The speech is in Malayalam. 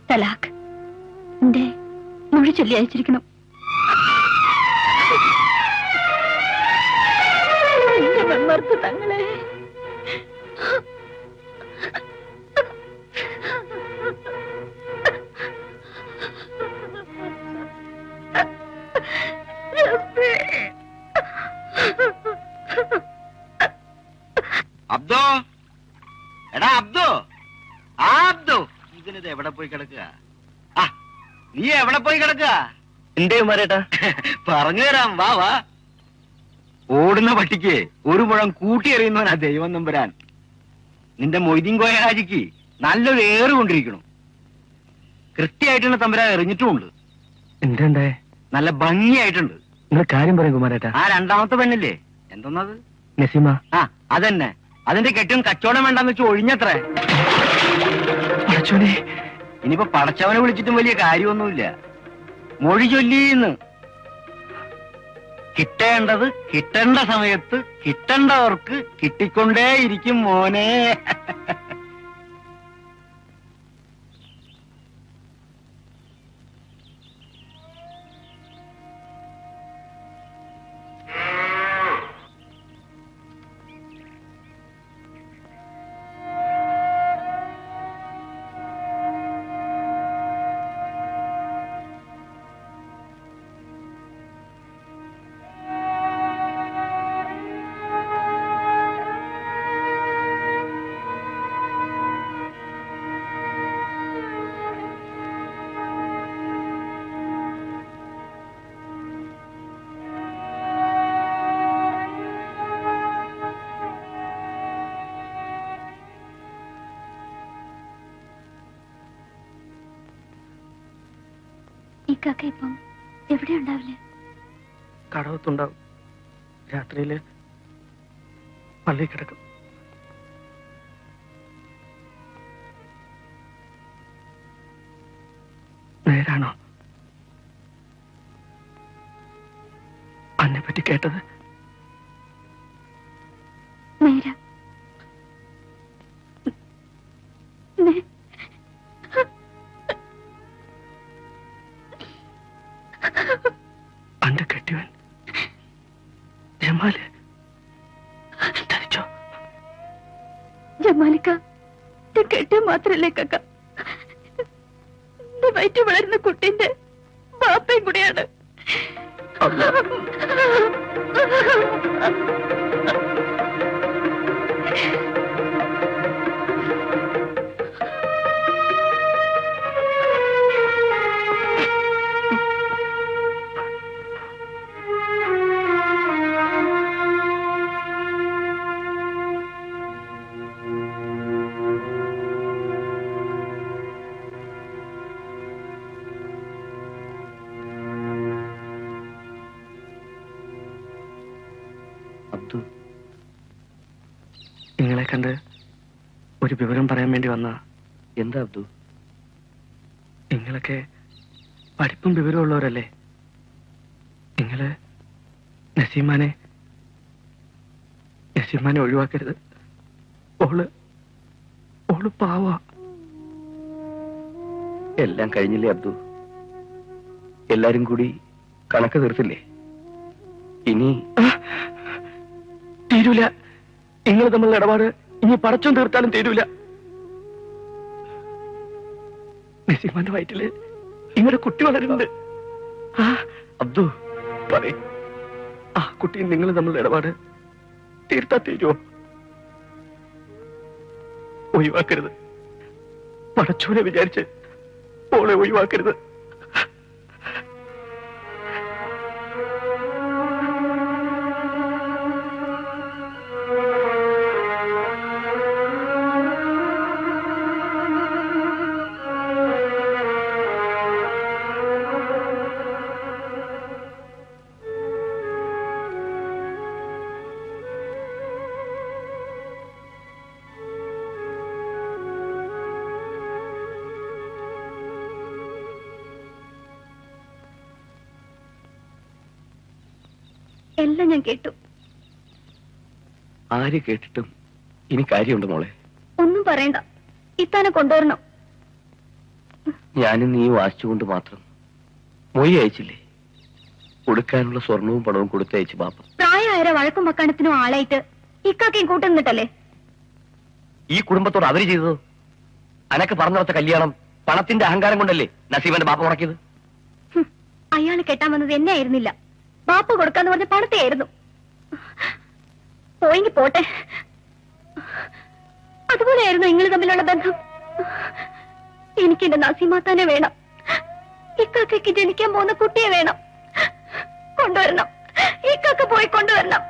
തലാഖ് എന്റെ മൊഴി ചൊല്ലി അയച്ചിരിക്കണം. തങ്ങളെ അബ്ദോ, എടാ അബ്ദോ, ആ അബ്ദോ, ഇതിനിത് എവിടെ പോയി കിടക്കുക? ആ, നീ എവിടെ പോയി കിടക്കുക? എന്തേ മാരേട്ടാ? പറഞ്ഞു തരാം, വാ വാ. ഓടുന്ന പട്ടിക്ക് ഒരു മുഴം കൂട്ടി എറിയുന്നവനാ ദൈവം നമ്പുരാൻ. നിന്റെ മൊയ്തീൻ കോയ ഹാജിക്ക് നല്ലൊരു ഏറ് കൊണ്ടിരിക്കണം. കൃത്യമായിട്ടാണ് തമ്പുരാൻ എറിഞ്ഞിട്ടുമുണ്ട്. എന്തേ? നല്ല ഭംഗിയായിട്ടുണ്ട്. നിങ്ങൾ കാര്യം പറയും കുമാരേട്ടാ. ആ രണ്ടാമത്തെ പെണ്ണില്ലേ, എന്തൊന്നത്? നസീമ. ആ അതന്നെ. അതിന്റെ കെട്ടും കച്ചവടം വേണ്ടെന്ന് വെച്ച് ഒഴിഞ്ഞത്രേ. ഇനിയിപ്പോ പടച്ചവനെ വിളിച്ചിട്ടും വലിയ കാര്യമൊന്നുമില്ല. മൊഴി ചൊല്ലീന്ന്. കിട്ടേണ്ടത് കിട്ടേണ്ട സമയത്ത് കിട്ടേണ്ടവർക്ക് കിട്ടിക്കൊണ്ടേയിരിക്കും മോനെ. ഇക്കാക്ക ഇപ്പം എവിടെ ഉണ്ടാവില്ലേ? കടവത്തുണ്ടാവും. രാത്രിയില് പള്ളി കിടക്കും. നേരാണോ അന്നെ പറ്റി കേട്ടത്? നേരാ. അന്റെ കെട്ടിയവൻ ജമാല് ധരിച്ചോ? ജമാലിക്ക കെട്ടിയ മാത്രല്ലേ കക്ക, എന്റെ വയറ്റ് വളരുന്ന കുട്ടിന്റെ ബാപ്പയും കൂടെയാണ്. നിങ്ങളെ കണ്ട് ഒരു വിവരം പറയാൻ വേണ്ടി വന്ന. എന്താ അബ്ദു? നിങ്ങളൊക്കെ പഠിപ്പും വിവരമുള്ളവരല്ലേ? നിങ്ങള് നസീമാനെ ഒഴിവാക്കരുത്. ഓള് പാവ. എല്ലാം കഴിഞ്ഞില്ലേ അബ്ദു? എല്ലാരും കൂടി കണക്ക് തീർത്തില്ലേ? ഇനി തീരൂല. നിങ്ങൾ തമ്മിലുള്ള ഇടപാട് ഇനി പടച്ചോൻ തീർത്താലും തീരൂല. നസീമാന്റെ വയറ്റില് നിങ്ങളുടെ കുട്ടി വളരുന്നുണ്ട്. അബ്ദു പറയും, ആ കുട്ടിയും നിങ്ങൾ തമ്മിലുള്ള ഇടപാട് തീർത്താ തീരുവോ? ഒഴിവാക്കരുത്. പടച്ചോനെ വിചാരിച്ച് ഓളെ ഒഴിവാക്കരുത്. എല്ലാം ഞാൻ കേട്ടു. ആര് കേട്ടിട്ടും ഇനി കാര്യമുണ്ട് മോളെ. ഒന്നും പറയണ്ട, ഇത്താനെ കൊണ്ടുവരണം. ഞാനും നീ വാശിച്ചുകൊണ്ട് മാത്രം മൊഴി അയച്ചില്ലേ? കൊടുക്കാനുള്ള സ്വർണവും പണവും കൊടുത്തയച്ചു ബാപ്പ. പ്രായമായ വഴക്കും വക്കാണത്തിനും ആളായിട്ട് ഇക്കാക്കയും കൂട്ടുന്നിട്ടല്ലേ? ഈ കുടുംബത്തോട് അവര് ചെയ്തതോ? അനക്ക് പറഞ്ഞിടത്ത കല്യാണം പണത്തിന്റെ അഹങ്കാരം കൊണ്ടല്ലേ നസീബന്റെ ബാപ്പ മുടക്കിയത്? അയാള് കെട്ടാൻ വന്നത് എന്നെ ആയിരുന്നില്ല, ബാപ്പ കൊടുക്കാന്ന് പറഞ്ഞ പണത്തെ ആയിരുന്നു. പോയെങ്കി പോട്ടെ. അതുപോലെയായിരുന്നു നിങ്ങൾ തമ്മിലുള്ള ബന്ധം. എനിക്ക് എന്റെ നസീമാത്താനെ വേണം. ഇക്കാക്കയ്ക്ക് ജനിക്കാൻ പോകുന്ന കുട്ടിയെ വേണം. കൊണ്ടുവരണം. ഇക്കാക്ക പോയി കൊണ്ടുവരണം.